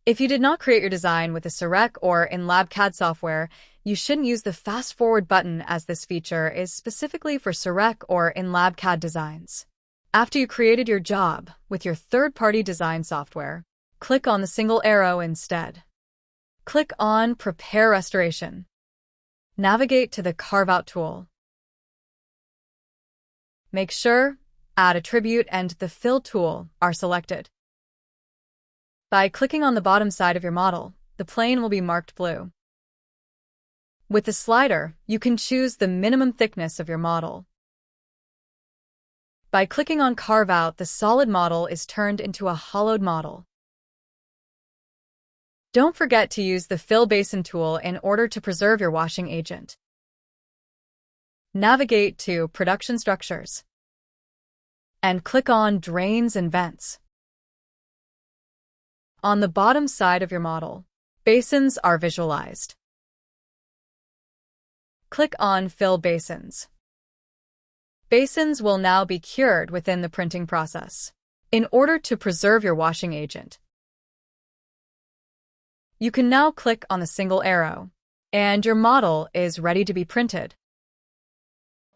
If you did not create your design with the Cirec or inLab CAD software, you shouldn't use the Fast Forward button, as this feature is specifically for Cirec or inLab CAD designs. After you created your job with your third-party design software, click on the single arrow instead. Click on Prepare Restoration. Navigate to the Carve-Out tool. Make sure Add Attribute and the Fill tool are selected. By clicking on the bottom side of your model, the plane will be marked blue. With the slider, you can choose the minimum thickness of your model. By clicking on Carve Out, the solid model is turned into a hollowed model. Don't forget to use the Fill Basin tool in order to preserve your washing agent. Navigate to Production Structures and click on Drains and Vents. On the bottom side of your model, basins are visualized. Click on Fill Basins. Basins will now be cured within the printing process. In order to preserve your washing agent, you can now click on the single arrow, and your model is ready to be printed.